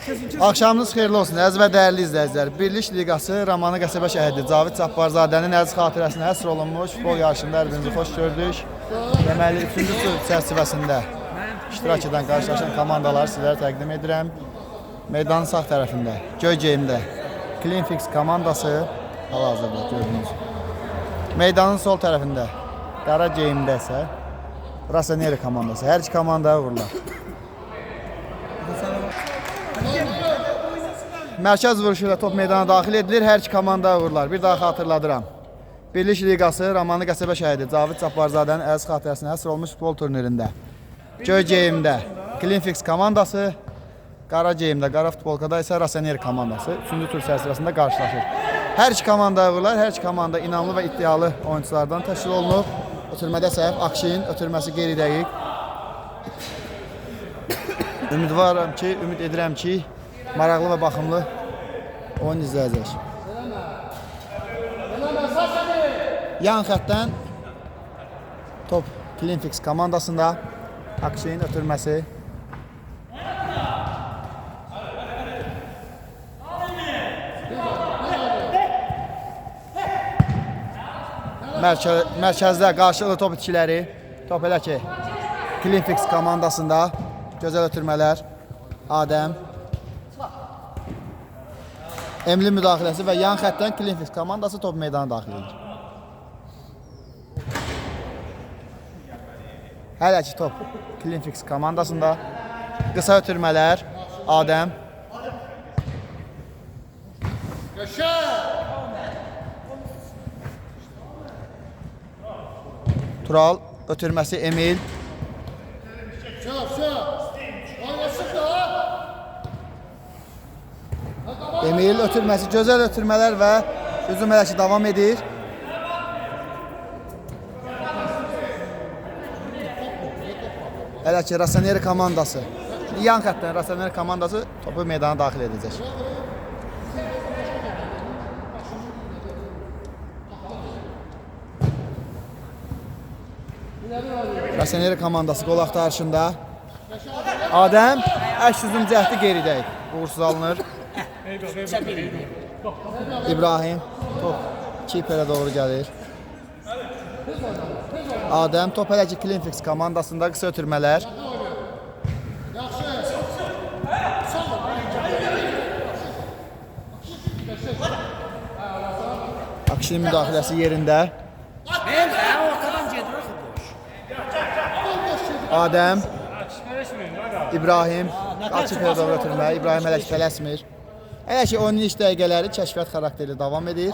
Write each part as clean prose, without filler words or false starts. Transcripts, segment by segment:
Axşamınız xeyirli olsun, əziz və dəyərli izləyicilər. Birlik Liqası Ramanı qəsəbə şəhidi Cavid Cabbarzadənin əziz xatirəsinə həsr olunmuş futbol yarışında hər birinizi xoş gördük. Deməli, 3-cü tur çərçivəsində iştirak edən, qarşılaşan komandaları sizlərə təqdim edirəm. Meydanın sağ tərəfində, göy geyimdə Cleanfix komandası hal-hazırda gördünüz. Meydanın sol tərəfində, qara geyimdə isə Rossoneri komandası. Hər iki komandaya vururlar. Mərkəz vuruşu ilə top meydana daxil edilir, hər iki komandaya vururlar. Bir daha xatırladıram. Birlik Liqası Ramanı qəsəbə şəhidi Cavid Cabbarzadənin əziz xatirəsinə həsr olmuş futbol turnirində göy geyimdə Cleanfix komandası, qara geyimdə, qara futbolkada isə Rossoneri komandası 3-cü tur çərçivəsində qarşılaşır. Hər iki komandaya vururlar, hər iki komanda inamlı və iddialı oyunculardan təşkil olunub. Ötürmədə səhv, Akşin, ötürməsi qeyri dəqiq. Ümid edirəm ki, maraqlı və baxımlı oyun izləyəcək. Yan xəttdən top Cleanfix komandasında, Akşin ötürməsi. Mərkəzdə qarşılıqlı top itkiləri, top elə ki Cleanfix komandasında gözəl ötürmələr, Adəm. Emli müdaxiləsi və yan xəttdən Cleanfix komandası top meydana daxil edir. Hələ ki top Cleanfix komandasında, qısa ötürmələr, Adəm. Tural, ötürməsi Emil. Emil ötürməsi, gözəl ötürmələr və hücum hələ ki davam edir. Hələ ki Rossoneri komandası, yan xəttdən Rossoneri komandası topu meydana daxil edəcək. Rossoneri komandası qol axtarışında. Adəm, əks hücum cəhdi geridəyik. Uğursuz alınır. İbrahim, top kiperə doğru gəlir. Adəm, top hələ ki Cleanfix komandasında, qısa ötürmələr. Akşin müdaxiləsi yerində. Adəm, İbrahim, kiperə doğru ötürmə. İbrahim hələ ki tələsmir. Hələ ki oyunun ilk dəqiqələri kəşfiyyat xarakterli davam edir.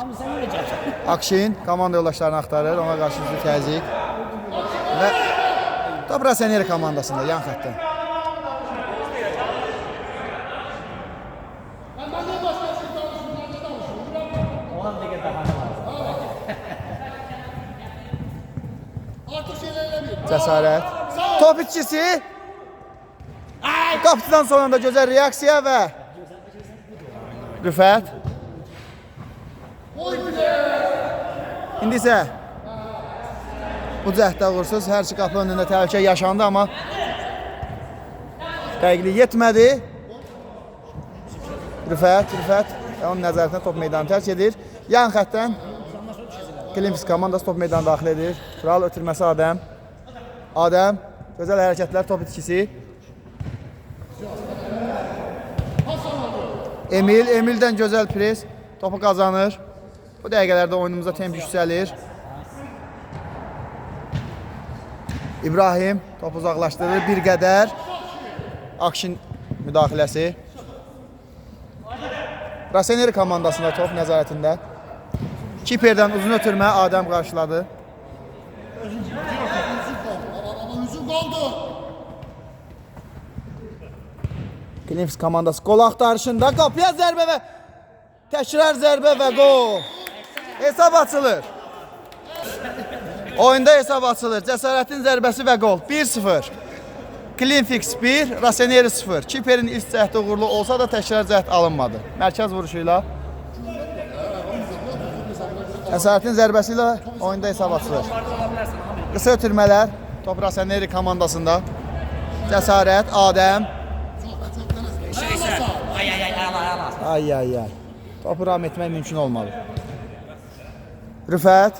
Akşin komanda yoldaşlarını axtarır, ona qarşı hücum təzyiq. Və top Rossoneri komandasında, yan xəttdən. Cəsarət. Top itkisi. Qapıdan sonunda gözəl reaksiya və Rüfət. İndi isə bu cəhdə uğursuz, hər iki qapı önündə təhlükə yaşandı, amma dəqiqlik yetmədi. Rüfət onun nəzarətində top meydanı tərk edir. Yan xəttdən Cleanfix komandası top meydanı daxil edir. Tural ötürməsi Adəm. Adəm, gözəl hərəkətlər, top itkisi. Emildən gözəl pres, topu qazanır. Bu dəqiqələrdə oyunumuza temp yüksəlir. İbrahim, topu uzaqlaşdırır bir qədər. Akşin müdaxiləsi. Rossoneri komandasında top nəzarətində. Kiperdən uzun ötürmə, Adəm qarşıladı. Cleanfix komandası qol axtarışında, qapıya zərbə və təkrar zərbə və qol. Hesab açılır. Oyunda hesab açılır. Cəsarətin zərbəsi və qol. 1-0. Cleanfix 1, Rossoneri 0. Kiperin ilk cəhdi uğurlu olsa da təkrar cəhd alınmadı. Mərkəz vuruşu ilə. Cəsarətin zərbəsi ilə oyunda hesab açılır. Qısa ötürmələr. Top Rossoneri komandasında. Cəsarət, Adəm. Ay ay ay. Topu ram etmək mümkün olmalı. Rüfət.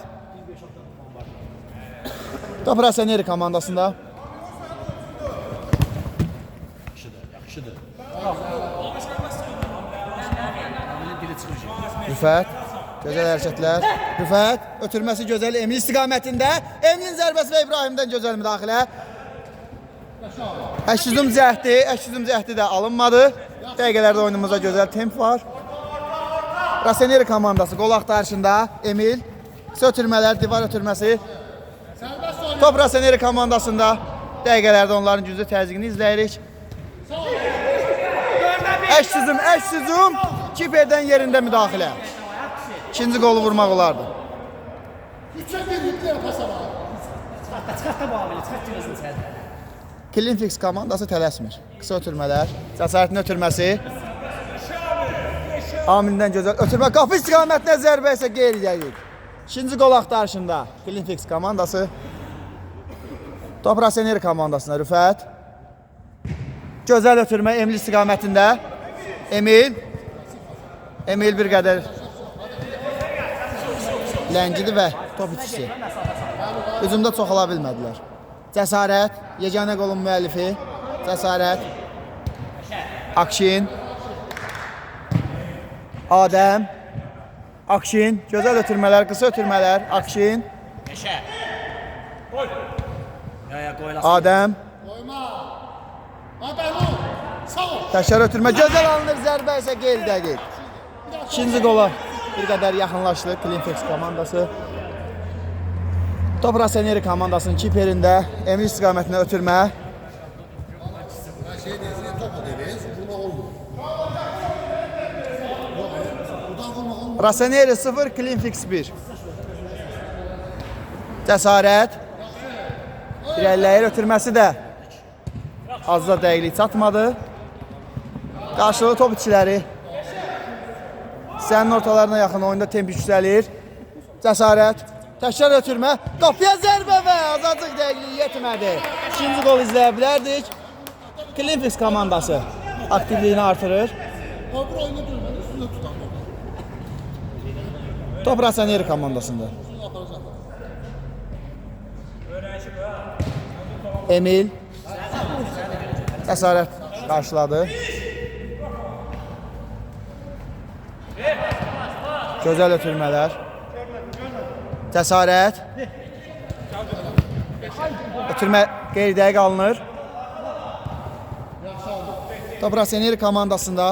Top Raseneri komandasında. Rüfət. Gözəl hərəkətlər. Rüfət. Ötürməsi gözəl. Emil istiqamətində. Emilin zərbəsi və İbrahimdən gözəl müdaxilə. Əşüzüm cəhdi də alınmadı. Dəqiqələrdə oyunumuzda gözəl temp var. Raseneri komandası qol axtarışında. Emil. Ötürmələr, divar ötürməsi. Top Raseneri komandasında. Dəqiqələrdə onların güclü təzyiqini izləyirik. Əşüzüm. Kiperdən yerində müdaxilə. İkinci qolu vurmaq olardı. Klinfix komandası tələsmir. Qısa ötürmələr. Cəsarətin ötürməsi. Amilindən gözəl ötürmə. Qapı istiqamətinə zərbə isə qeyri-dəqiq. İkinci qol axtarışında Klinfix komandası. Top Raseneri komandasına Rüfət. Gözəl ötürmə Emil istiqamətində. Emil bir qədər ləngidi və top içisi. Hücumda çox ala bilmədilər. Cəsarət, yeganə qolun müəllifi. Cəsarət. Akşin. Adəm. Akşin. Gözəl ötürmələr, qısa ötürmələr. Akşin. Adəm. Təkrar ötürmə. Gözəl alınır, zərbə isə qeyri-dəqiq. İkinci qola bir qədər yaxınlaşdı Klinfix komandası. Top Raseneri komandasının kiperində Emil istiqamətinə ötürmə. Raseneri 0, Klinfix 1. Cəsarət. İrəliləyir ötürməsi də azda dəqiqlik çatmadı. Qarşılığı top içiləri. Sənin ortalarına yaxın oyunda temp yüksəlir. Cəsarət. Təkrar ötürmə. Qapıya zərbə və azacıq dəqiqliyi yetmədi. İkinci qol izləyə bilərdik. Klinfix komandası aktivliyini artırır. Top Raseneri komandasında. Emil. Cəsarət qarşıladı. Gözəl ötürmələr. Cəsarət. Ötürmə qeyri-dəqiq alınır. Top Raseneri komandasında.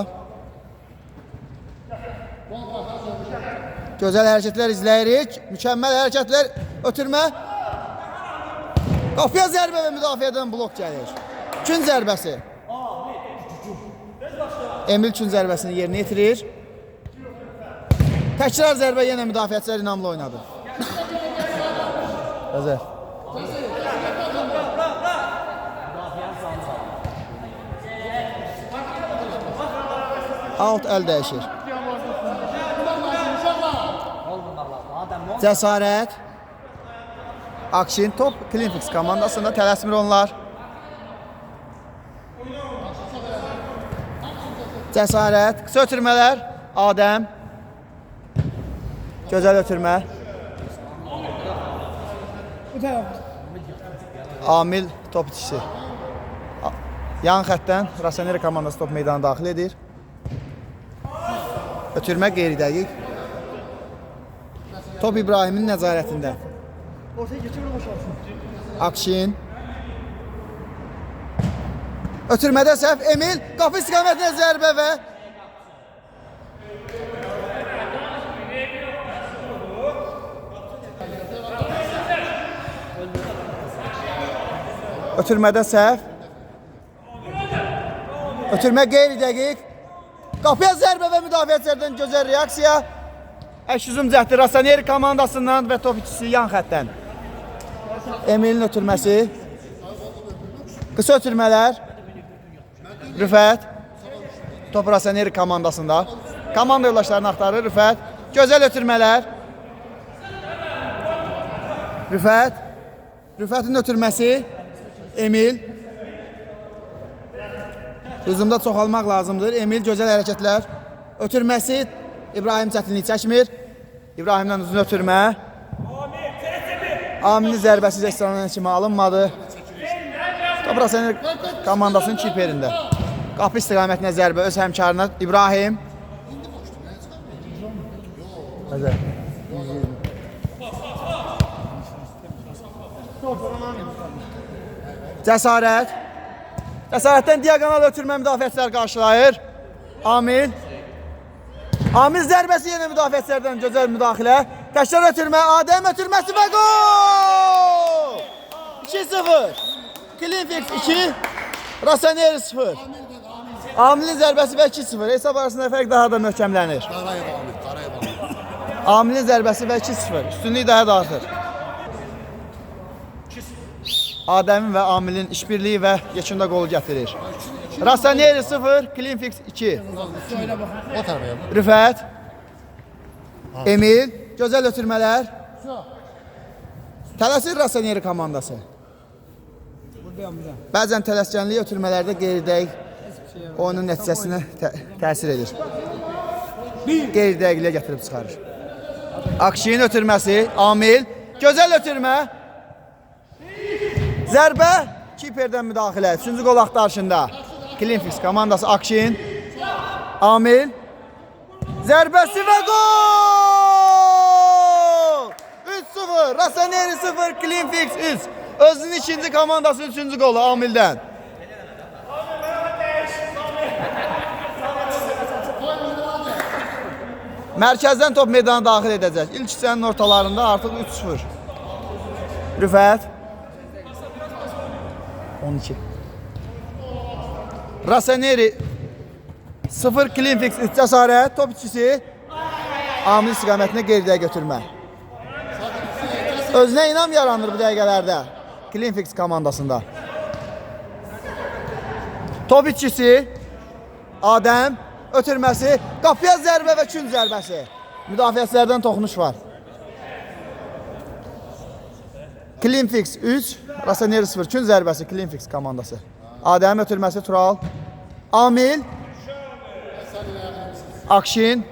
Gözəl hərəkətlər izləyirik. Mükəmməl hərəkətlər. Ötürmə. Qapıya zərbə və müdafiədən blok gəlir. Üçün zərbəsi. Emil üçün zərbəsini yerinə yetirir. Təkrar zərbə yenə müdafiəçilər inamlı oynadı. Gözəl. Alt əl dəyişir. Cəsarət. Akşin. Top Klinfix komandasında tələsmir onlar. Cəsarət. Qısa ötürmələr. Adəm. Gözəl ötürmə. Amil top içisi. Yan xəttdən Raseneri komandası top meydana daxil edir. Ötürmə qeyri-dəqiq. Top İbrahimin nəzarətində. Akşin. Ötürmədə səhv. Emil qapı istiqamətinə zərbə və ötürmədə səhv. Ötürmə qeyri-dəqiq. Qapıya zərbə və müdafiəçilərdən gözəl reaksiya. Əşüzüm cəhdi Raseneri komandasından və top içisi yan xəttdən. Emilin ötürməsi. Qısa ötürmələr. Rüfət. Top Raseneri komandasında. Komanda yoldaşlarını axtarır Rüfət. Gözəl ötürmələr. Rüfət. Rüfətin ötürməsi. Emil. Hücumda çoxalmaq lazımdır. Emil gözəl hərəkətlər. Ötürməsi İbrahim çətinlik çəkmir. İbrahimdən uzun ötürmə. Amilin zərbəsi Zəstəranın kimi alınmadı. Top Rasener komandasının kiperində. Qapı istiqamətinə zərbə öz həmkarına İbrahim. Cəsarət. Cəsarətdən diagonal ötürmə müdafiəçilər qarşılayır. Amil. Amil zərbəsi yenə müdafiəçilərdən gözəl müdaxilə. Təkrar ötürmə, Adəm ötürməsi və gol! 2-0. Klinfix 2, Raseneri 0. Amilin zərbəsi və 2-0. Hesab arasında fərq daha da möhkəmlənir. Amilin zərbəsi və 2-0. Üstünlük daha da artır. Adəmin və Amilin işbirliyi və yekunda qolu gətirir. Raseneri 0, Klinfix 2. Rüfət. Emil. Gözəl ötürmələr. Tələsir Raseneri komandası. Bəzən tələskənlik ötürmələrdə qeyri-dəqiq oyunun nəticəsinə təsir edir. Qeyri-dəqiqliyə gətirib çıxarır. Akşin ötürməsi, Amil. Gözəl ötürmə. Zərbə, kiperdən müdaxilə. 3-cü qol axtarışında. Klinfix komandası Akşin. Amil. Zərbəsi və gol! 3-0. Raseneri 0, Klinfix 3. Özünün ikinci komandası 3-cü qolu Amildən. Mərkəzdən top meydana daxil edəcək. İlk hissənin ortalarında artıq 3-0. Rüfət. 12. Raseneri 0, Klinfix 3 cəsarət. Top içisi Amil istiqamətinə geridə götürmə. Özünə inam yaranır bu dəqiqələrdə Klinfix komandasında. Top içisi Adəm ötürməsi, qapıya zərbə və kün zərbəsi. Müdafiəçilərdən toxunuş var. Klinfix 3, Raseneri 0, kün zərbəsi Klinfix komandası. Adəm ötürməsi Tural. Amil. Akşin.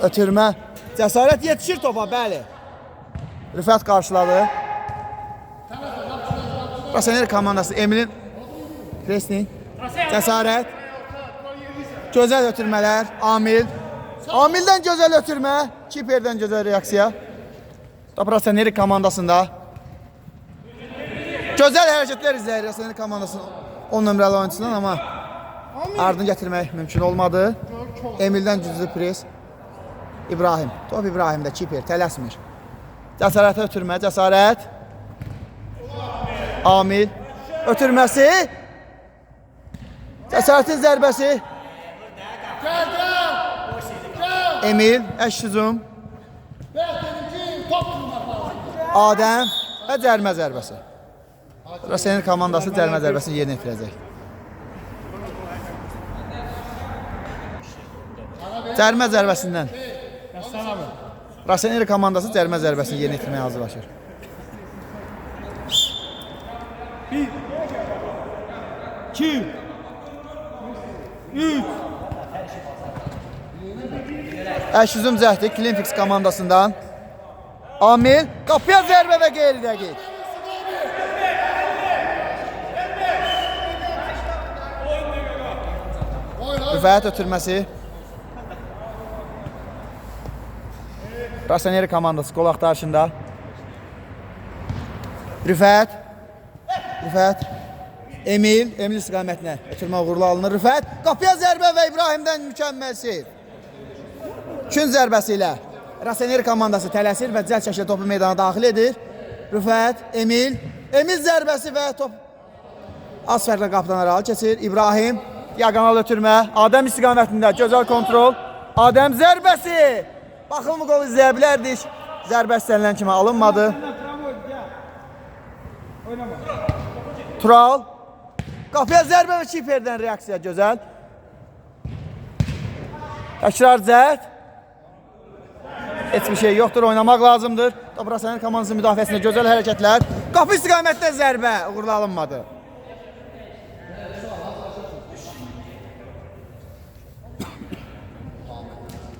Ötürmə. Cəsarət yetişir topa, bəli. Rüfət qarşıladı. Raseneri komandası Emilin. Resning. Cəsarət. Gözəl ötürmələr. Amil. Amildən gözəl ötürmə. Kiperdən gözəl reaksiya. Top Raseneri komandasında. Gözəl hərəkətlər izləyir Raseneri komandasının 10 nömrəli oyuncusundan, amma ardını gətirmək mümkün olmadı. Emildən güclü pres. İbrahim. Top İbrahimdə kiper, tələsmir. Cəsarətə ötürmə, cəsarət. Amil. Ötürməsi. Cəsarətin zərbəsi. Emil, əş hücum. Adəm və cərmə zərbəsi. Raseneri komandası cərmə zərbəsini yerinə yetirəcək. Cərmə zərbəsindən. Raseneri komandası cərmə zərbəsini yerinə yetirməyə hazırlaşır. 1 2 3 Əş hücum cəhdi Klinfix komandasından. Amil, qapıya zərbə və qeyri-dəqiq. Rüfət ötürməsi. Raseneri komandası qol axtarışında. Rüfət. Emil istiqamətinə ötürmə uğurlu alınır. Rüfət, qapıya zərbə və İbrahimdən mükəmməl seyir. Kün zərbəsi ilə Raseneri komandası tələsir və cəld şəkildə topu meydana daxil edir. Rüfət, Emil zərbəsi və top az fərqlə qapıdan aralı keçir. İbrahim, diagonal ötürmə, Adəm istiqamətində gözəl kontrol. Adəm zərbəsi. Baxın bu qolu izləyə bilərdik. Zərbə istənilən kimi alınmadı. Tural. Qapıya zərbə və kiperdən reaksiya gözəl. Təkrar cəhd. Heç bir şey yoxdur, oynamaq lazımdır. Raseneri komandasının müdafiəsində gözəl hərəkətlər. Qapı istiqamətində zərbə uğurlu alınmadı.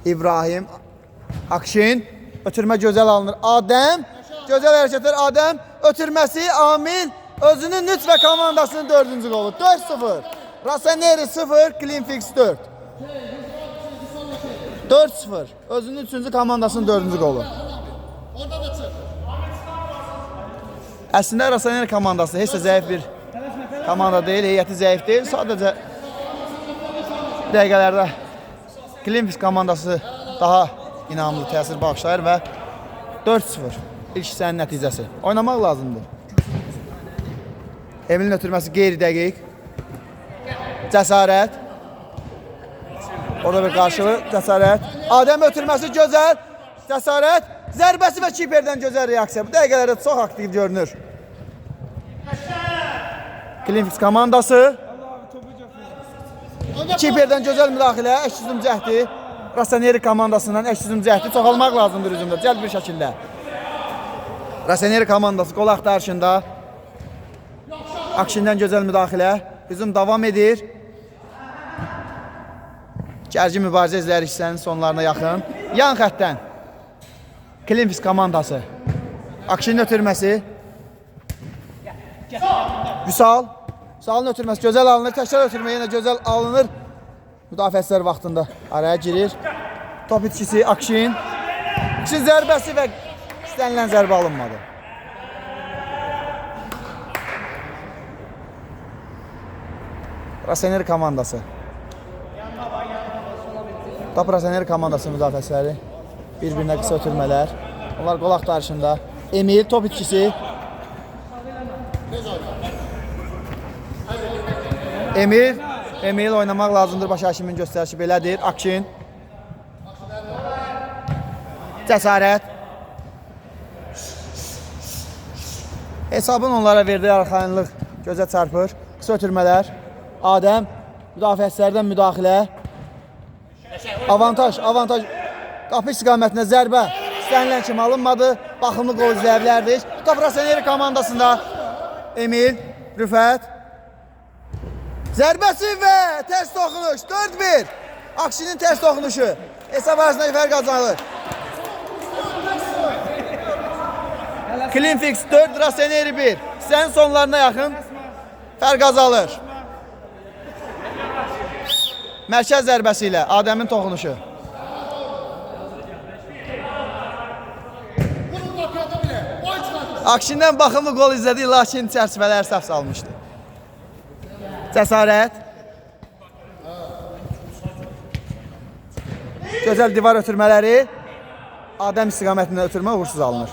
İbrahim. Akşin. Ötürmə gözəl alınır. Adəm. Gözəl hərəkətlər Adəm. Ötürməsi Amil. Özünün Nütfə komandasının 4-cü qolu. 4-0. Raseneri 0. Cleanfix 4. 4-0. Özünün 3-cü komandasının 4-cü qolu. Əslində Raseneri komandası heç də zəif bir komanda deyil. Heyəti zəif deyil. Sadəcə dəqiqələrdə Cleanfix komandası daha inamlı təsir bağışlayır və 4-0 ilk hissənin nəticəsi. Oynamaq lazımdır. Emilin ötürməsi qeyri-dəqiq. Cəsarət. Orada bir qarşılıq. Cəsarət. Adəm ötürməsi gözəl. Cəsarət. Zərbəsi və kiperdən gözəl reaksiya. Bu dəqiqələrdə çox aktiv görünür. Cleanfix komandası. Kiperdən gözəl müdaxilə. Əks-hücum cəhdi. Raseneri komandasından əks-hücum cəhdi çoxalmaq lazımdır hücumda. Cəld bir şəkildə. Raseneri komandası qol axtarışında. Akşindən gözəl müdaxilə. Hücum davam edir. Gərgin mübarizə izləyir hissənin sonlarına yaxın. Yan xəttdən Cleanfix komandası. Akşinin ötürməsi. Vüsal. Vüsalın ötürməsi gözəl alınır. Təkrar ötürmə yenə gözəl alınır. Müdafiəçilər vaxtında araya girir. Top itkisi Akşin. Akşin zərbəsi və istənilən zərbə alınmadı. Raseneri komandası. Top Raseneri komandası müdafiəçiləri. Bir-birinə qısa ötürmələr. Onlar qol axtarışında. Emil top itkisi. Emil oynamaq lazımdır. Baş Haşimin göstərişi belədir. Akşin. Cəsarət. Hesabın onlara verdiyi arxayınlıq gözə çarpır. Qısa ötürmələr. Adəm. Müdafiəçilərdən müdaxilə. Avantaj. Qapı istiqamətində zərbə. İstənilən kimi alınmadı. Baxımlı qol izləyə bilərdik. Top Raseneri komandasında. Emil. Rüfət. Zərbəsi və tərs toxunuş. 4-1. Akşinin tərs toxunuşu. Hesab arasındakı fərq qazanılır. Cleanfix 4, Raseneri 1. Hissənin sonlarına yaxın fərq azalır. Mərkəz zərbəsi ilə Adəmin toxunuşu. Akşindən baxımlı qol izlədik, lakin çərçivələr səhv salmışdı. Cəsarət. Gözəl divar ötürmələri. Adəm istiqamətində ötürmə uğursuz alınır.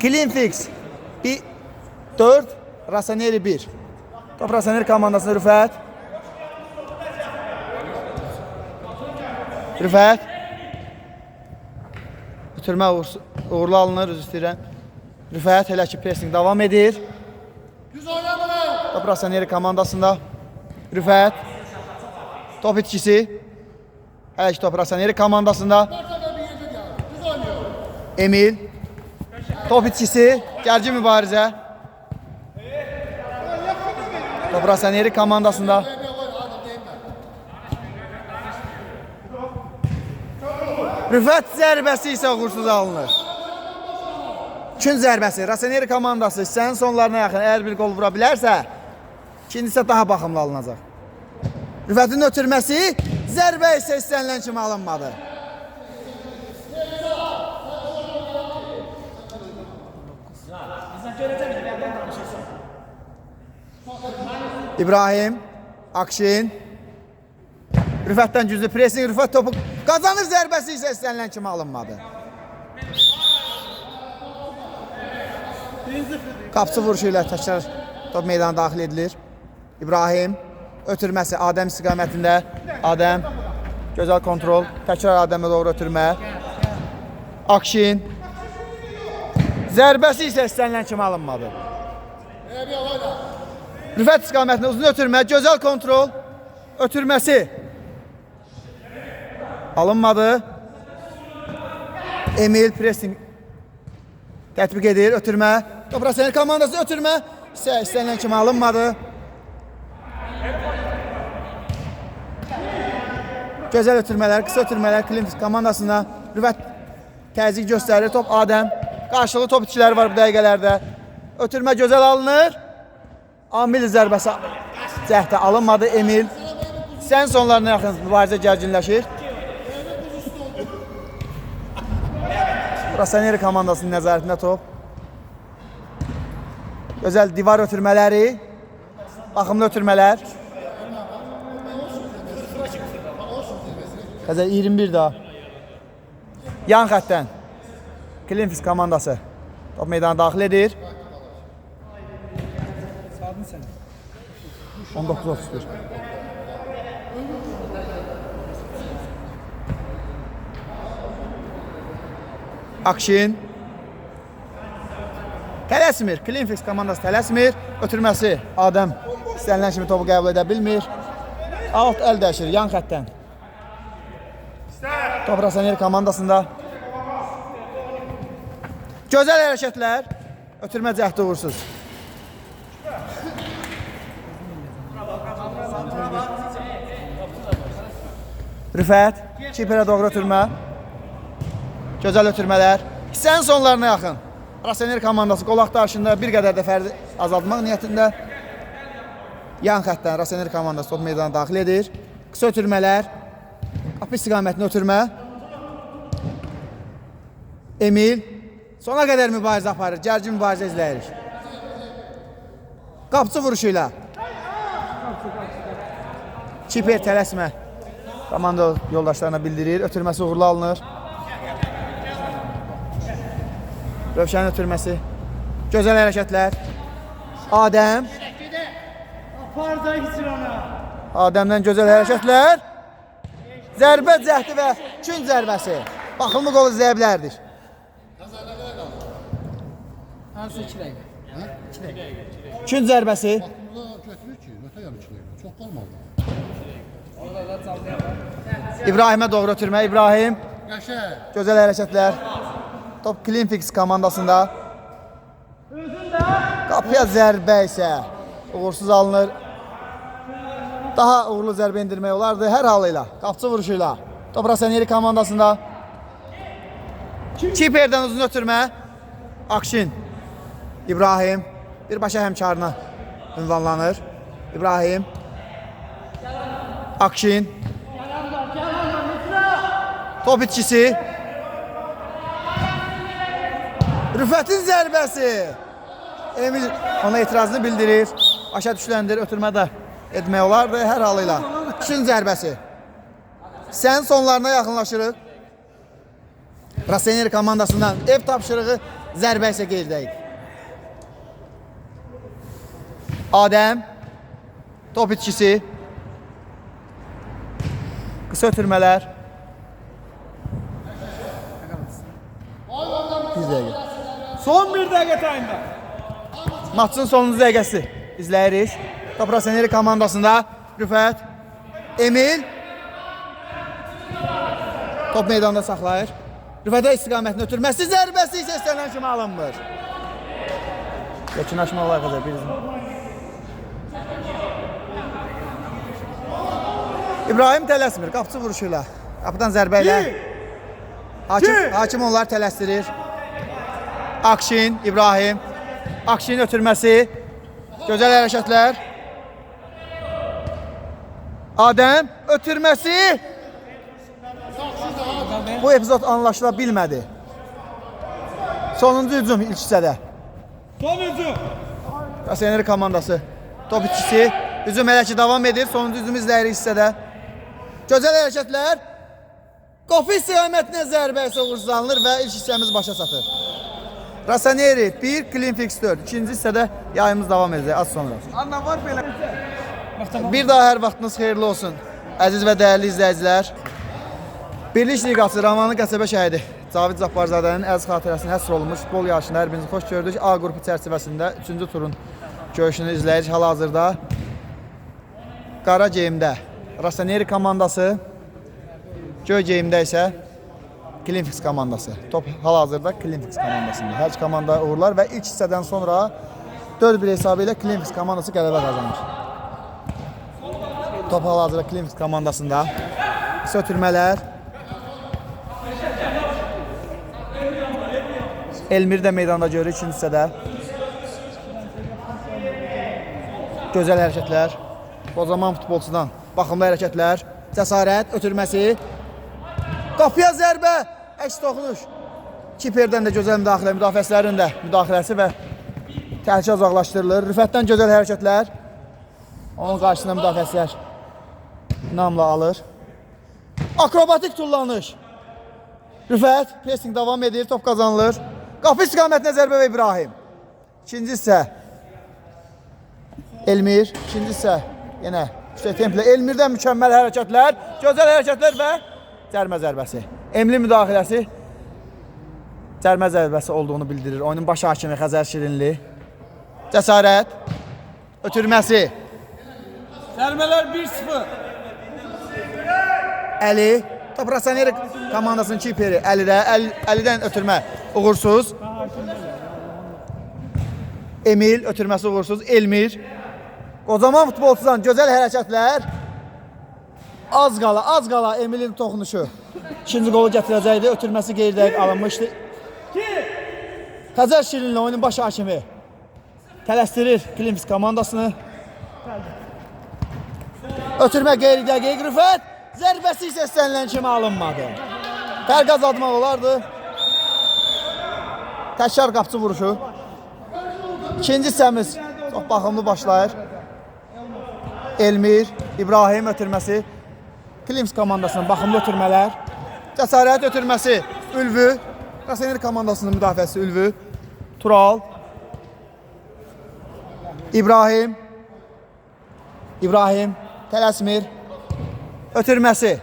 Cleanfix 4, Raseneri 1. Top Raseneri komandasında Rüfət. Ötürmə uğurlu alınır, üzr istəyirəm. Rüfət hələ ki pressing davam edir. Top Raseneri komandasında Rüfət. Top itkisi. Hələ ki top Raseneri komandasında. Emil. Top itkisi. Gərgin mübarizə. Top Raseneri komandasında. Rüfət zərbəsi isə uğursuz alınır. Üçün zərbəsi. Raseneri komandası hissənin sonlarına yaxın əgər bir qol vura bilərsə, ikincisi daha baxımlı alınacaq. Rüfətin ötürməsi, zərbə isə istənilən kimi alınmadı. İbrahim, Akşin. Rüfətdən güclü pressing, Rüfət topu qazanır, zərbəsi isə istənilən kimi alınmadı. Qapçı vuruşu ilə təkrar top meydana daxil edilir. İbrahim, ötürməsi Adəm istiqamətində. Adəm, gözəl kontrol. Təkrar Adəmə doğru ötürmə. Akşin. Zərbəsi isə istənilən kimi alınmadı. Rüfət istiqamətində uzun ötürmə, gözəl kontrol. Ötürməsi. Alınmadı. Emil pressing tətbiq edir, ötürmə. Top Raseneri komandası ötürmə. İstənilən kimi alınmadı. Gözəl ötürmələr, qısa ötürmələr Klimfix komandasına Rüfət təzyiq göstərir. Top Adəm. Qarşılıqlı top itkiləri var bu dəqiqələrdə. Ötürmə gözəl alınır. Amil zərbəsi cəhdə alınmadı. Emil. Sən sonlarına yaxın mübarizə gərginləşir. Rossoneri komandasının nəzarətində top. Gözəl divar ötürmələri. Baxımlı ötürmələr. Qəzəl 21 daha. Yan xəttdən Klimfix komandası top meydana daxil edir. 19-31. Akşin. Tələsmir. Klimfix komandası tələsmir. Ötürməsi Adəm istənilən kimi topu qəbul edə bilmir. Alt əl dəyişir yan xəttdən. Top Rossoneri komandasında. Gözəl hərəkətlər. Ötürmə cəhdi uğursuz. Rüfət. Kiperə doğru ötürmə. Gözəl ötürmələr. Hissənin sonlarına yaxın. Rossoneri komandası qol axtarışında bir qədər də fərqi azaltmaq niyyətində. Yan xəttdən Rossoneri komandası top meydana daxil edir. Qısa ötürmələr. Qapı istiqamətində ötürmə. Emil. Sona qədər mübarizə aparır. Gərgin mübarizə izləyirik. Qapçı vuruşu ilə. Kiper tələsmə. Komanda yoldaşlarına bildirir. Ötürməsi uğurlu alınır. Rövşənin ötürməsi. Gözəl hərəkətlər. Adəm. Adəmdən gözəl hərəkətlər. Zərbə cəhdi və kün zərbəsi. Baxımlı qol izləyə bilərdir. Hansı 2 dəqiqə? 2 dəqiqə. Kün zərbəsi. Burada götürür ki, ötə yarım 2 dəqiqə. Çox qalmadı. İbrahimə doğru ötürmə. İbrahim. Qəşəng. Gözəl hərəkətlər. Top Klimfix komandasında. Qapıya zərbə isə uğursuz alınır. Daha uğurlu zərbə indirmək olardı hər halıyla. Qapçı vuruşuyla. Top Rossoneri komandasında. Kiperdən uzun ötürmə. Akşin. İbrahim. Birbaşa həmkarına ünvanlanır. İbrahim. Akşin. Top itkisi. Rüfətin zərbəsi. Emil ona etirazını bildirir. Aşağı düşüləndir. Ötürmə də etmək olardı hər halıyla. Kün zərbəsi. Sən sonlarına yaxınlaşırıq. Rossoneri komandasından ev tapşırığı zərbə isə qeydəyik. Adəm. Top itkisi. Qısa ötürmələr. Bir dəqiqə. Son 1 dəqiqə tayında. Maçın sonuncu dəqiqəsi izləyirik. Top Rossoneri komandasında Rüfət. Emil. Top meydanda saxlayır. Rüfətə istiqamətini ötürməsi zərbəsi isə istənilən kimi alınmır. Yakınlaşmalar qədər bir izin. İbrahim tələsmir. Qapçı vuruşuyla. Qapıdan zərbə ilə. Hakim onları tələsdirir. Akşin, İbrahim. Akşin ötürməsi. Gözəl hərəkətlər. Adəm ötürməsi. Bu epizod anlaşıla bilmədi. Sonuncu hücum ilk hissədə. Son hücum. Rossoneri komandası. Top itkisi. Hücum hələ ki davam edir. Sonuncu hücum izləyirik hissədə. Gözəl hərəkətlər. Qapı istiqamətinə zərbə isə uğursuz alınır və ilk hissəmiz başa çatır. Rossoneri 1, Klimfix 4. İkinci hissədə yayımız davam edəcək az sonra. Anla var belə. Bir daha hər vaxtınız xeyirli olsun. Əziz və dəyərli izləyicilər. Birlik Liqası Ramanlı Qəsəbə şəhidi Cavid Cabbarzadənin əziz xatirəsinə həsr olunmuş futbol yarışında hər birinizi xoş gördük. A qrupu çərçivəsində 3-cü turun görüşünü izləyirik hal-hazırda. Qara geyimdə Rossoneri komandası, göy geyimdə isə Klimfix komandası. Top hal-hazırda Klimfix komandasında. Hər iki komanda uğurlar və ilk hissədən sonra 4-1 hesabı ilə Klimfix komandası qələbə qazanır. Top hal-hazırda Klimfix komandasında. Qısa ötürmələr. Elmir də meydanda görür ikinci hissədə. Gözəl hərəkətlər. Qozaman futbolçudan baxımlı hərəkətlər. Cəsarət, ötürməsi. Qapıya zərbə, əks toxunuş. Kiperdən də gözəl müdaxilə, müdafiəçilərin də müdaxiləsi və təhlükə uzaqlaşdırılır. Rüfətdən gözəl hərəkətlər. Onun qarşısında müdafiəçilər inamla alır. Akrobatik tullanış. Rüfət, pressing davam edir, top qazanılır. Qapı istiqamətinə zərbə və İbrahim. İkinci hissə. Elmir, ikinci hissə. Yenə yüksək templə. Elmirdən mükəmməl hərəkətlər, gözəl hərəkətlər və cərmə zərbəsi. Emli müdaxiləsi cərmə zərbəsi olduğunu bildirir. Oyunun baş hakimi Xəzər Şirinli. Cəsarət, ötürməsi. Zərbələr 1-0. Əli, top Rasaneri komandasının kiperi. Əlidən ötürmə uğursuz. Emil, ötürməsi uğursuz. Elmir. Qocaman futbolçudan gözəl hərəkətlər. Az qala Emilin toxunuşu. İkinci qolu gətirəcəkdi. Ötürməsi qeyri-dəqiq alınmışdı. Xəzər Şirinli oyunun baş hakimi tələsdirir Klimps komandasını. Ötürmə qeyri-dəqiq. Rüfət zərbəsi isə istənilən kimi alınmadı. Fərq azaltmaq olardı. Təkrar qapçı vuruşu. İkinci hissəmiz çox baxımlı başlayır. Elmir, İbrahim ötürməsi. Klimps komandasının baxımlı ötürmələr. Cəsarət ötürməsi. Ülvü. Rasenir komandasının müdafiəsi Ülvü. Tural. İbrahim. Tələsmir. Ötürməsi.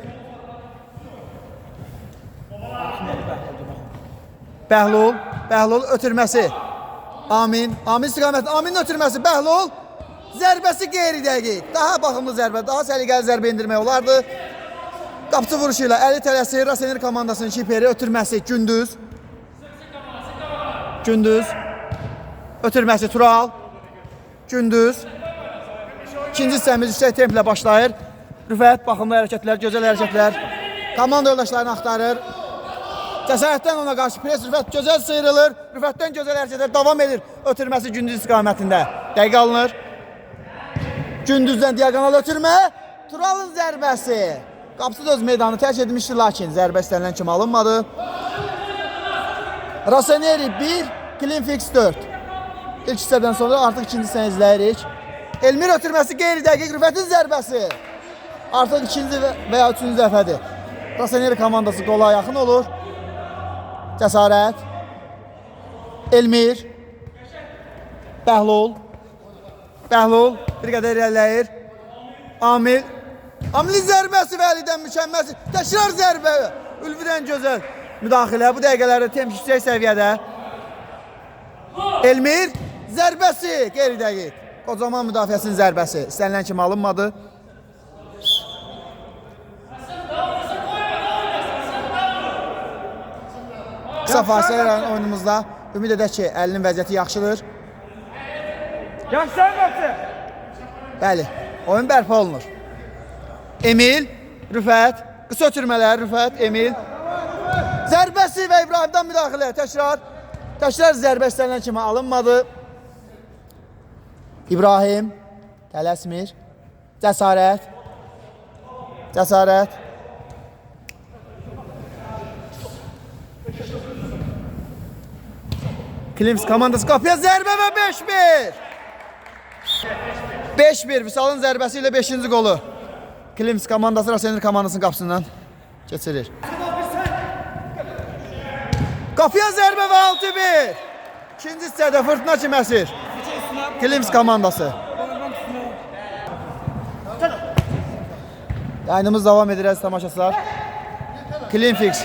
Bəhlul ötürməsi. Amin istiqamətində. Amin ötürməsi. Bəhlul. Zərbəsi qeyri-dəqiq. Daha baxımlı zərbə, daha səliqəli zərbə indirmək olardı. Qapçı vuruşu ilə Əli tələsir. Rasenir komandasının kiperi ötürməsi Gündüz. Ötürməsi Tural. Gündüz. İkinci hissəmiz yüksək templə başlayır. Rüfət, baxımlı hərəkətlər, gözəl hərəkətlər. Komanda yoldaşlarını axtarır. Cəsarətdən ona qarşı pres Rüfət gözəl sıyrılır. Rüfətdən gözəl hərəkətlər davam edir. Ötürməsi Gündüz istiqamətində. Dəqiq alınır. Gündüzdən diagonal ötürmə. Turalın zərbəsi. Qapısı da öz meydanı tərk edilmişdir, lakin zərbə istənilən kimi alınmadı. Raseneri 1, Klimfix 4. İlk hissədən sonra artıq ikinci hissəni izləyirik. Elmir ötürməsi qeyri-dəqiq. Rüfətin zərbəsi. Artıq ikinci və ya üçüncü dəfədir. Raseneri komandası qola yaxın olur. Cəsarət. Elmir. Bəhlul bir qədər irəliləyir. Amilin zərbəsi və Əlidən mükəmməsi. Təkrar zərbə. Ülvüdən gözəl müdaxilə. Bu dəqiqələrdə temp yüksək səviyyədə. Elmir zərbəsi qeyri-dəqiq. Qocaman müdafiəsinin zərbəsi. İstənilən kimi alınmadı. Qısa fasilə oyunumuzda ümid edək ki, Əlinin vəziyyəti yaxşıdır. Bəli, oyun bərpa olunur. Emil, Rüfət, qısa ötürmələr, Rüfət, Emil. Zərbəsi və İbrahimdən müdaxilə. Təkrar zərbə istənilən kimi alınmadı. İbrahim, tələsmir. Cəsarət. Klimps komandası qapıya zərbə və 5-1. 5-1 Vüsalın zərbəsi ilə 5-ci qolu. Klimps komandası Rasenir komandasının qapısından keçirir. Qapıya zərbə və 6-1. İkinci hissədə fırtına kimi əsir. Klimps komandası. Yayınımız davam edir əziz tamaşaçılar. Klimfix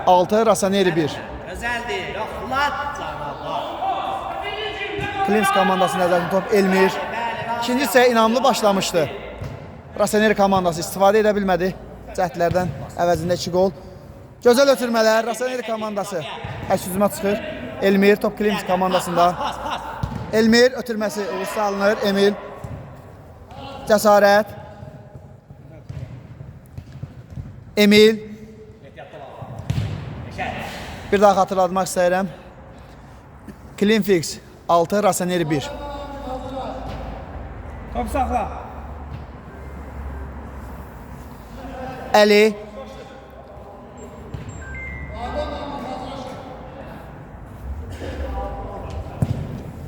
6, Raseneri 1. Gözəldir, yoxlat canavar. Klimps komandası nəzərində top Elmir. İkinci hissə inamlı başlamışdı. Raseneri komandası istifadə edə bilmədi. Cəhdlərdən əvəzində 2 qol. Gözəl ötürmələr, Raseneri komandası əks hücuma çıxır. Elmir, top Klimps komandasında. Elmir ötürməsi uğursuz alınır. Emil. Cəsarət. Emil. Bir daha xatırlatmaq istəyirəm. Cleanfix 6, Raseneri 1. Top saxla. Əli.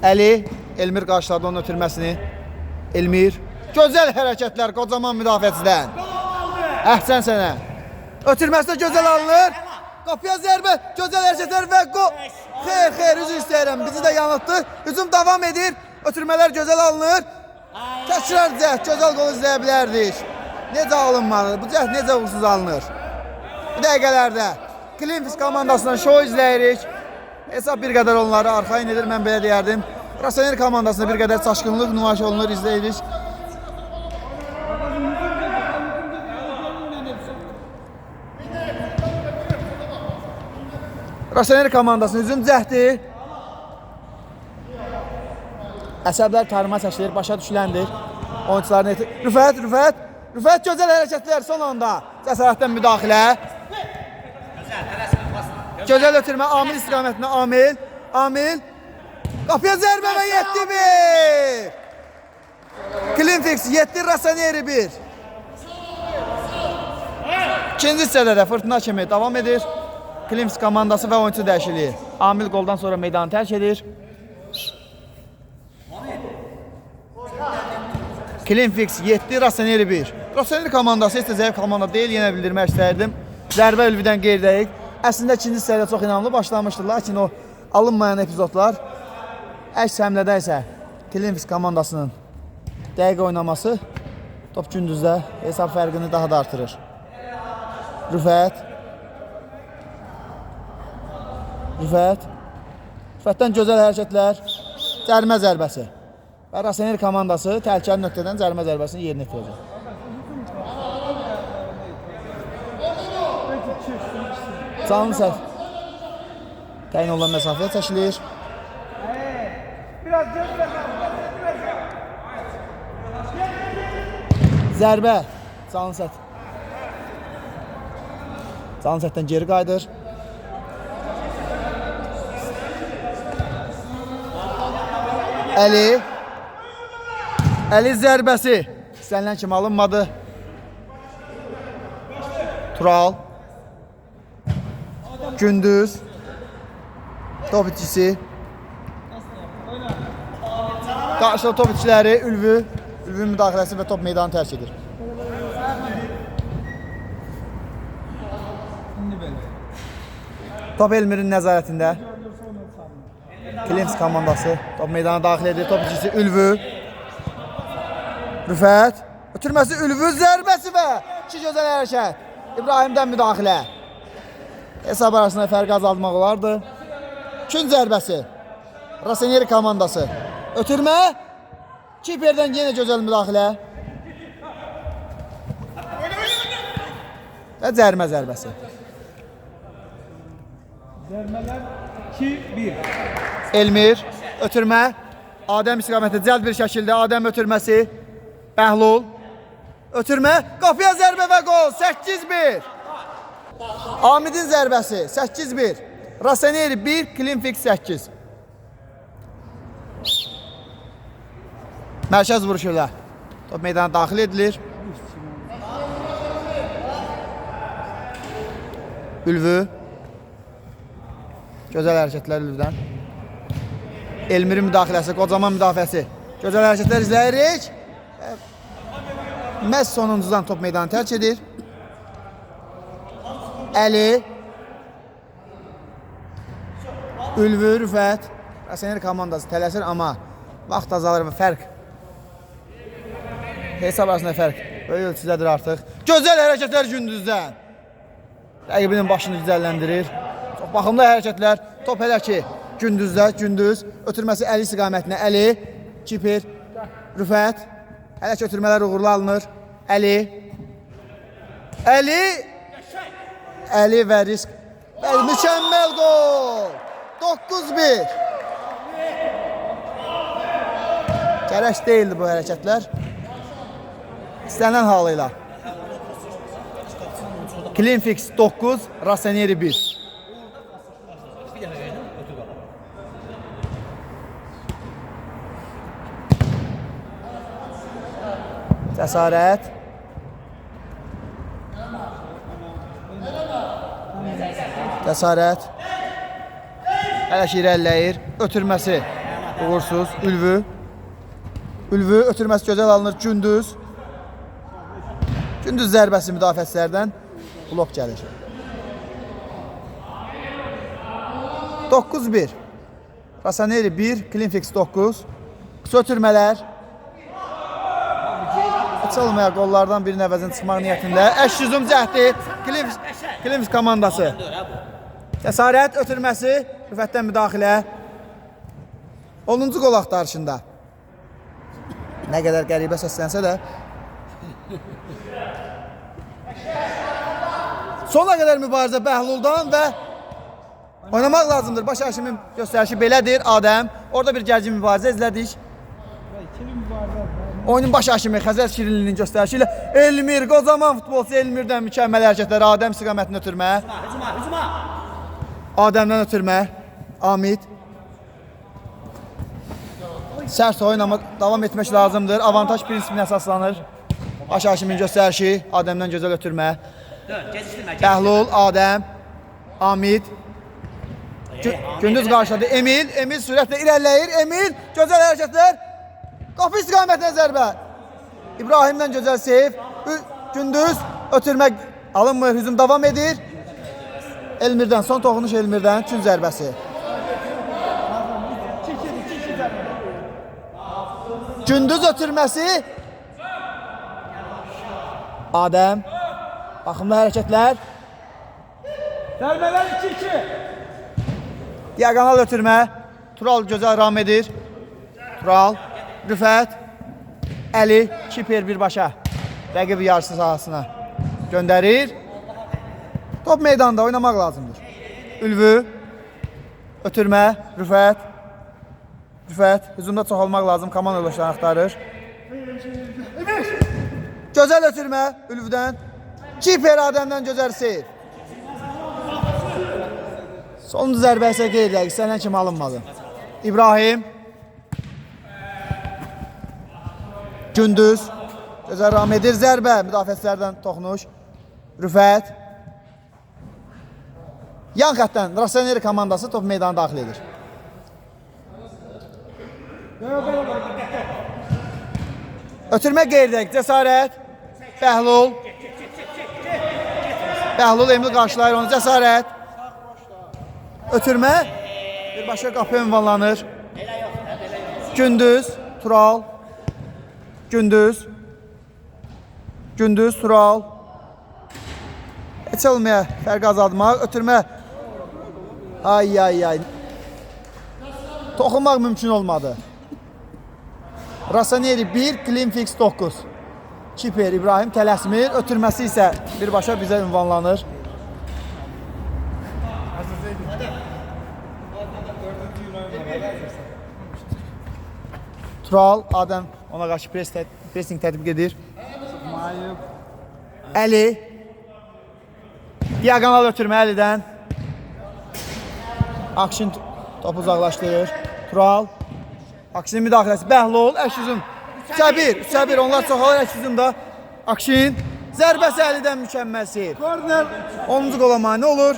Əli. Elmir qarşıladı onun ötürməsini. Elmir. Gözəl hərəkətlər qocaman müdafiəçidən. Əhsən sənə. Ötürməsi də gözəl alınır. Qapıya zərbə. Gözəl hərəkətlər və gol. Xeyr, üzr istəyirəm. Bizi də yanıltdı. Hücum davam edir. Ötürmələr gözəl alınır. Təkrar cəhd. Gözəl gol izləyə bilərdik. Necə alınmalı? Bu cəhd necə uğursuz alınır? Bu dəqiqələrdə Cleanfix komandasından şou izləyirik. Hesab bir qədər onları arxayın edir, mən belə deyərdim. Rasener komandasında bir qədər çaşqınlıq nümayiş olunur, izləyirik. Rasener komandasının hücum cəhdi. Əsəblər tarıma çəkilir, başa düşüləndir. Oyuncuların Rüfət gözəl hərəkətlər son anda. Cəsarətdən müdaxilə. Gözəl ötürmə Amil istiqamətinə Amil. Qapıya zərbə və 7-1. Cleanfix 7, Raseneri 1. İkinci hissədə də fırtına kimi davam edir. Cleanfix komandası və oyuncu dəyişikliyi. Amil qoldan sonra meydanı tərk edir. Cleanfix 7, Raseneri 1. Raseneri komandası heç də zəif komanda deyil, yenə bildirmək istərdim. Zərbə ülvidən qeydəyik. Əslində ikinci hissədə çox inanımlı başlamışdır, lakin o alınmayan epizodlar əks həmlədə isə Cleanfix komandasının dəqiq oynaması top gündüzdə hesab fərqini daha da artırır. Rüfətdən gözəl hərəkətlər, cərimə zərbəsi. Və Rasener komandası təhlükəli nöqtədən cərimə zərbəsini yerinə yetirəcək. Canlı səhv. Təyin olan məsafəyə çəkilir. Zərbə. Canlı səhv. Canlı səhvdən geri qayıdır. Əli zərbəsi istənilən kimi alınmadı. Tural. Gündüz. Top itkisi. Qarşıda top itkiləri Ülvün müdaxiləsi və top meydanı tərk edir. Top Elmirin nəzarətində. Cleanfix komandası top meydana daxil edir. Top itkisi Ülvü. Rüfət. Ötürməsi Ülvü zərbəsi və 2 gözəl hərəkət. İbrahimdən müdaxilə. Hesab arasında fərqi azaltmaq olardı. Kün zərbəsi. Raseneri komandası. Ötürmə. Kiperdən yenə gözəl müdaxilə. Və cərimə zərbəsi. Zərbələr 2-1. Elmir. Ötürmə. Adəm istiqamətində cəld bir şəkildə Adəm ötürməsi. Bəhlul. Ötürmə. Qapıya zərbə və qol. 8-1. Amidin zərbəsi. 8-1. Raseneri 1, Cleanfix 8. Mərkəz vuruşuyla top meydana daxil edilir. Ülvü. Gözəl hərəkətlər Ülvüdən. Elmirin müdaxiləsi, qocaman müdafiəsi. Gözəl hərəkətlər izləyirik. Məhz sonuncudan top meydanı tərk edir. Əli. Ülvü, Rüfət. Raseneri komandası tələsir, amma vaxt azalır və fərq. Hesab arasında fərq böyük ölçüdədir artıq. Gözəl hərəkətlər gündüzdən. Rəqibinin başını güzəlləndirir. Çox baxımlı hərəkətlər. Top hələ ki gündüzdə, gündüz. Ötürməsi Əli istiqamətinə. Əli, Kiper, Rüfət. Hələ ki ötürmələr uğurlu alınır. Əli və risk. Mükəmməl gol. 9-1. Gərək deyildi bu hərəkətlər. İstənilən halıyla. Klinfix 9, Rossoneri 1. Bir dəfə verdim, ötür qala. Cəsarət. Cəsarət. Hələ ki irəliləyir. Ötürməsi uğursuz. Ülvü. Ülvü ötürməsi gözəl alınır. Gündüz. Gündüz zərbəsi müdafiəçilərdən blok gəlir. 9-1. Rossoneri 1, Klinfix 9. Qısa ötürmələr. Heç olmaya qollardan birinin əvəzini çıxmaq niyyətində. Əşyüzüm cəhdi. Klinfix komandası. Cəsarət ötürməsi. Rüfətdən müdaxilə. 10-cu qol axtarışında. Nə qədər qəribə səslənsə də. Sona qədər mübarizə Bəhluldan və oynamaq lazımdır. Baş Haşimin göstərişi belədir. Adəm. Orada bir gərgin mübarizə izlədik. Oyunun baş hakimi Xəzər Şirinlinin göstərişi ilə Elmir, qocaman futbolçu Elmirdən mükəmməl hərəkətlər. Adəm istiqamətini ötürmə. Hücuma. Adəmdən ötürmə. Amid. Sərt oynama davam etmək lazımdır. Avantaj prinsipinə əsaslanır. Baş hakimin göstərişi. Adəmdən gözəl ötürmə. Dön, gecikdirmə. Bəhlul, Adəm, Amid. Gündüz qarşıladı. Emil sürətlə irəliləyir. Emil, gözəl hərəkətlər. Qapı istiqamətinə zərbə. İbrahimdən gözəl seyf. Gündüz ötürmə alınmır. Hücum davam edir. Elmirdən, son toxunuş Elmirdən. Çün zərbəsi. Gündüz ötürməsi. Adəm. Baxımlı hərəkətlər. Zərbələr 2-2. Diagonal ötürmə. Tural gözəl ram edir. Tural. Rüfət. Əli. Kiper birbaşa. Rəqib yarısı sahasına göndərir. Top meydanda oynamaq lazımdır. Ülvü. Ötürmə. Rüfət. Rüfət. Hücumda çoxalmaq lazım. Komanda yoldaşlarını axtarır. Gözəl ötürmə. Ülvüdən. Kiper Adəmdən gözəl seyir. Sonuncu zərbə isə qeyd-dəqiq. Sənən kimi alınmadı. İbrahim. Gündüz. Gözəl ram edir. Zərbə. Müdafiəçilərdən toxunuş. Rüfət. Yan xətdən Rossoneri komandası top meydana daxil edir. Ötürmə qeyd-dəqiq. Cəsarət. Bəhlul. Bəhlul Emil qarşılayır onu. Cəsarət. Ötürmə. Birbaşa qapı ünvanlanır. Gündüz. Tural. Gündüz. Gündüz. Tural. Heç olmaya fərq azaltmaq. Ötürmə. Ay. Toxunmaq mümkün olmadı. Rossoneri 1, Klinfix 9. Kiper İbrahim tələsmir. Ötürməsi isə birbaşa bizə ünvanlanır. Tural, Adəm ona qarşı pressing tətbiq edir. Əli. Diagonal ötürmə Əlidən. Akşin topu uzaqlaşdırır. Tural. Akşinin müdaxiləsi. Bəhlul, Əşüzüm. 3-1. Onlar çoxalır Əşüzümdə. Akşin. Zərbəsi Əlidən mükəmməl seyir. 10-cu qola mane olur.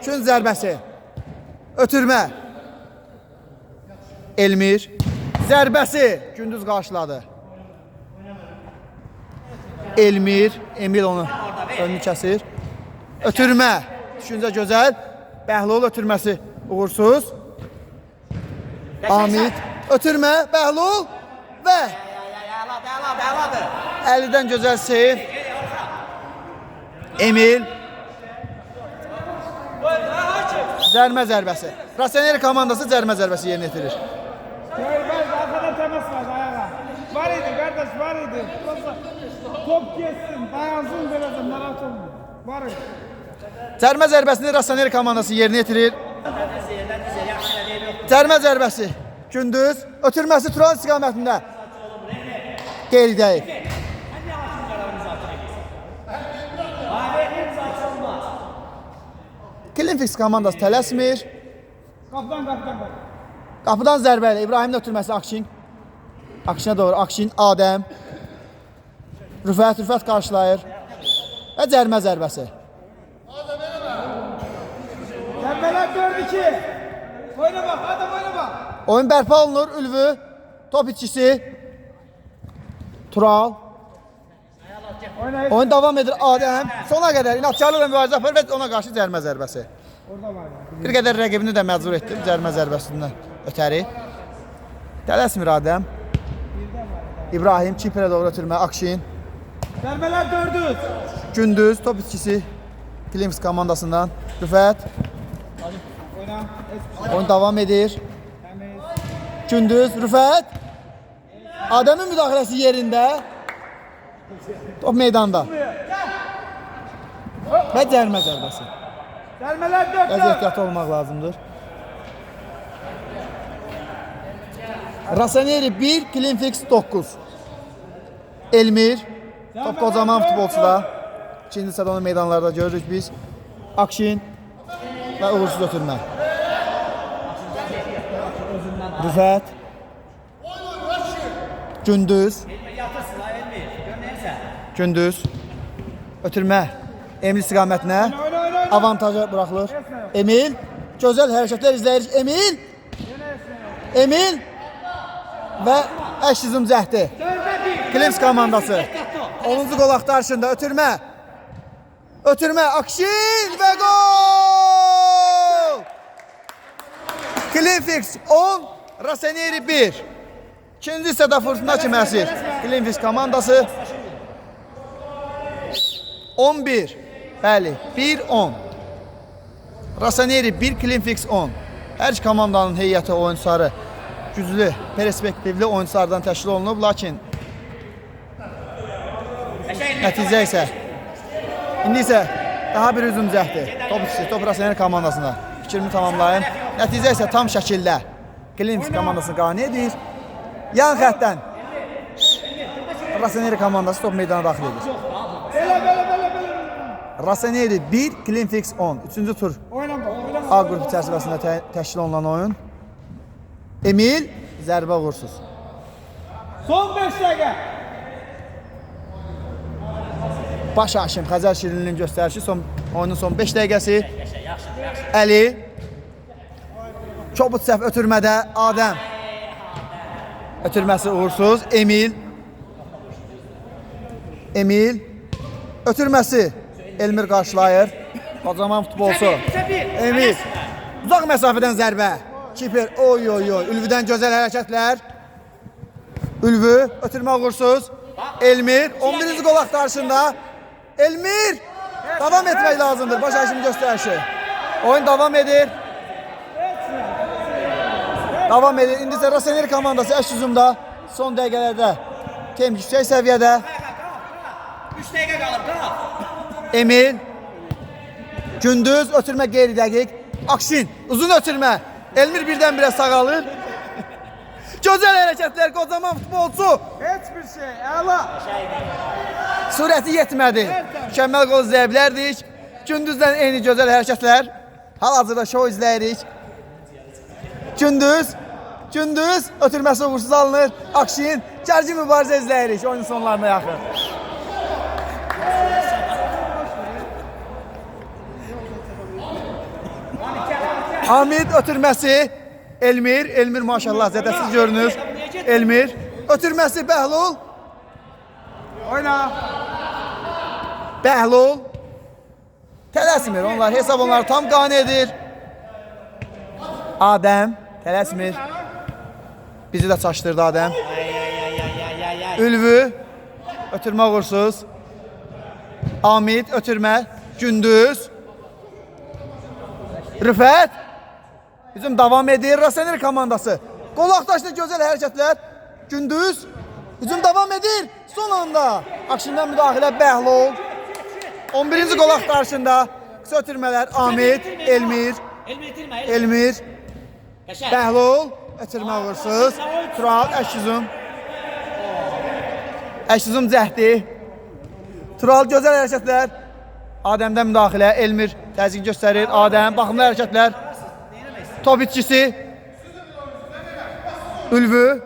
Kün zərbəsi. Ötürmə. Elmir. Zərbəsi. Gündüz qarşıladı. Elmir. Emil onu önünü kəsir. Ötürmə. Düşüncə gözəl. Bəhlul ötürməsi uğursuz. Amid. Ötürmə. Bəhlul. Və Əladır. Əlidən gözəl seyf. Emil. Cərmə zərbəsi. Rossoneri komandası cərmə zərbəsi yerinə yetirir. Arkada temas var ayağa. Var idi kardeş, var idi. Top geçsin, dayansın birazdan, narahat olmuyor. Var idi. Cərmə zərbəsini Rossoneri komandası yerinə yetirir. Cərmə zərbəsi. Gündüz. Ötürməsi Turan istiqamətində. Qeyri-dəqiq. Klinfix komandası tələsmir. Qapıdan. Qapıdan zərbə ilə İbrahimin ötürməsi Akşin. Akşinə doğru Akşin, Adəm. Rüfət qarşılayır. Və cərmə zərbəsi. Zərbələr 4-2. Oyna bax, adam oyna bax. Oyun bərpa olunur. Ülvü, top içkisi. Tural. Oyna. Oyun davam edir. Adəm sona qədər inatkarlıqla mübarizə aparır və ona qarşı cərmə zərbəsi. Orada var ya. Bir qədər rəqibini də məcbur etdi cərmə zərbəsindən ötəri. Tələsmir Adəm. İbrahim Kiprə doğru ötürmə Akşin. Zərbələr 4-3. Gündüz top içkisi Klinfix komandasından. Rüfət. Oyna. Oyun davam edir. Təmiz. Gündüz Rüfət. Adəmin müdaxiləsi yerində. Top meydanda. Və cərmə zərbəsi. Zərbələr Bəzi 4-4. ehtiyatlı olmaq lazımdır. Rasaneri 1, Klinfix 9. Elmir. Top kocaman futbolçuda. İkinci sezonu meydanlarda görürük biz. Akşin və uğursuz ötürmə. Rüfət. Gündüz. Yatırsın ha Elmir. Gör neyse. Gündüz. Ötürmə. Emil istiqamətinə. Oyna. Avantaja buraxılır. Emil. Gözəl hərəkətlər izləyirik. Emil. Və əşizm cəhdi. Klinfix komandası. 10-cu qol axtarışında ötürmə Akşin və gol! Klinfix 10, Rasaneri 1. İkinci hissədə fırtına kimi əsir. Klinfix komandası 11. Bəli, 1-10. Rasaneri 1, Klinfix 10. Hər iki komandanın heyəti oyunçuları güclü, perspektivli oyunculardan təşkil olunub, lakin nəticə isə indi isə daha bir hücum cəhdi. Top Rasaneri komandasına fikrimi tamamlayın. Nəticə isə tam şəkildə Klinfix komandasını qane edir. Yan xəttdən Rasaneri komandası top meydana daxil edir. Rasaneri 1, Klinfix 10. Üçüncü tur Oyna. A qrupu çərçivəsində təşkil olunan oyun. Emil zərbə uğursuz. Son 5 dəqiqə. Baş hakim Xəzər Şirinlinin göstərişi oyunun son 5 dəqiqəsi. Əli. Çobut səhv ötürmədə Adəm. Ötürməsi uğursuz. Emil. Ötürməsi Elmir qarşılayır. Kocaman futbolçu. Emil. Uzaq məsafədən zərbə. Kiper. Oy. Ülvüdən gözəl hərəkətlər. Ülvü. Ötürmə uğursuz. Elmir. 11-ci qol axtarışında. Elmir. Davam etmək lazımdır. Baş hakim göstərişi. Oyun davam edir. İndi isə Rasaneri komandası əş hücumda. Son dəqiqələrdə temp yüksək səviyyədə. 3 dəqiqə qalıb qalıb. Emil. Gündüz ötürmə qeyri-dəqiq. Akşin. Uzun ötürmə. Elmir birdən-birə sağalır. Gözəl hərəkətlər, kocaman futbolçu. Heç bir şey. Əla. Sürəti yetmədi. Mükəmməl qol izləyə bilərdik. Gündüzdən eyni gözəl hərəkətlər. Hal-hazırda şou izləyirik. Gündüz ötürməsi uğursuz alınır. Akşin gərgin mübarizə izləyirik oyunun sonlarına yaxın. Hamid ötürməsi Elmir maşallah zədəsiz görünür. Elmir ötürməsi Bəhlul. Oyna. Bəhlul tələsmir. Onlar hesab onları tam qane edir. Adəm tələsmir. Bizi də çaşdırdı Adəm. Ülvü ötürmə uğursuz. Hamid ötürmə. Gündüz. Rüfət. Hücum davam edir. Rasaneri komandası. Qol axtarışda gözəl hərəkətlər. Gündüz. Hücum davam edir. Son anda Akşindən müdaxilə Bəhlul. 11-ci qol axtarışında qısa ötürmələr Hamid, Elmir. Bəhlul ötürmə uğursuz. Tural əş hücum cəhdi. Tural gözəl hərəkətlər. Adəmdən müdaxilə, Elmir təzyiq göstərir. Adəm, baxımlı hərəkətlər. Top itkisi. Ülvü.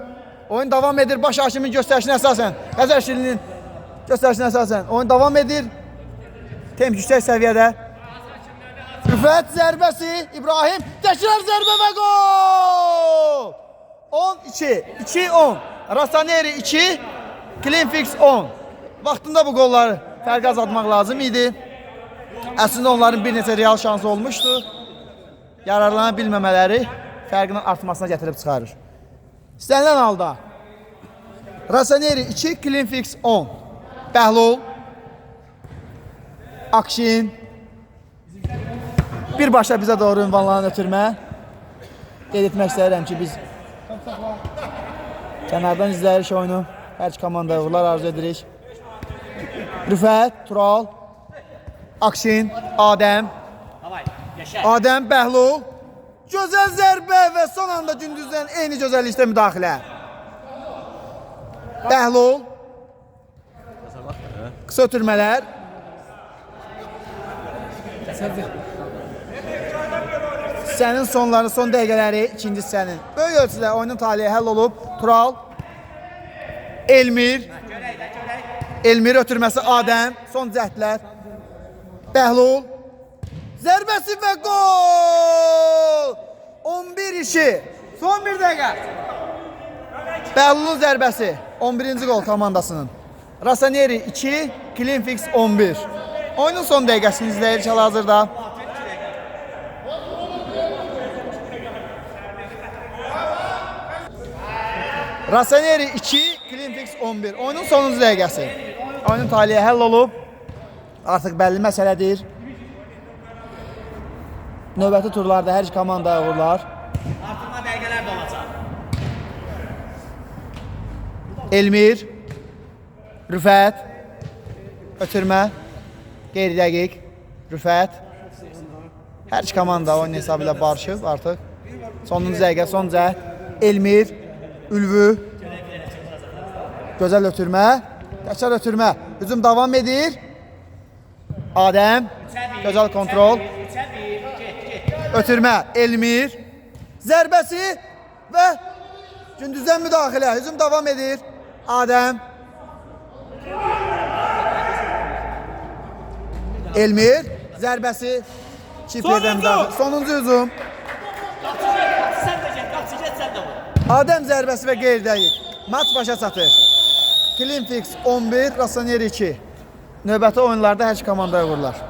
Oyun davam edir. Baş hakimin göstərişinə əsasən. Xəzər Şirinin göstərişinə əsasən. Oyun davam edir. Temp yüksək səviyyədə. Rüfət zərbəsi. İbrahim. Təkrar zərbə və gol! 12. 2-10. Rasaneri 2. Cleanfix 10. Vaxtında bu qolları fərq azaltmaq lazım idi. Əslində onların bir neçə real şansı olmuşdu. Yararlana bilməmələri fərqinin artmasına gətirib çıxarır. İstənilən halda Rasaneri 2, Cleanfix 10. Bəhlul, Akşin, birbaşa bizə doğru ünvanlanan ötürmə. Qeyd etmək istəyirəm ki, biz kənardan izləyirik oyunu. Hər iki komandaya uğurlar arzu edirik. Rüfət, Tural, Akşin, Adəm, Adəm, Bəhlul. Gözəl zərbə və son anda Gündüzdən eyni gözəllikdə müdaxilə. Bəhlul. Qısa ötürmələr. Sənin sonları, son dəqiqələri ikinci hissənin. Böyük ölçüdə oyunun talihi həll olub. Tural, Elmir, Elmir ötürməsi Adəm, son cəhdlər. Bəhlul, zərbəsi və gol! 11-2, son bir dəqiqə. Bəhlulun zərbəsi, 11-ci gol komandasının. Rasaneri 2, Cleanfix 11. Oyunun son dəqiqəsini izləyirik hal-hazırda. Rasaneri 2, Cleanfix 11. Oyunun sonuncu dəqiqəsi. Oyunun talihi həll olub. Artıq bəlli məsələdir. Növbəti turlarda hər iki komandaya uğurlar. Artırma dəqiqələr də olacaq. Elmir, Rüfət, ötürmə, qeyri-dəqiq, Rüfət. Hər iki komanda oyun hesabı ilə barışıb artıq. Sonuncu dəqiqə, son cəhd. Elmir, Ülvü, gözəl ötürmə, təkrar ötürmə. Hücum davam edir. Adəm, gözəl kontrol. Ötürmə, Elmir, zərbəsi və Gündüzdən müdaxilə. Hücum davam edir. Adəm, Elmir, zərbəsi, çiftlərdən müdaxilə. Sonuncu hücum. Adəm zərbəsi və qeyri-dəqiq. Maç başa çatır. Cleanfix 11, Rasaneri 2. Növbəti oyunlarda hər iki komandaya uğurlar.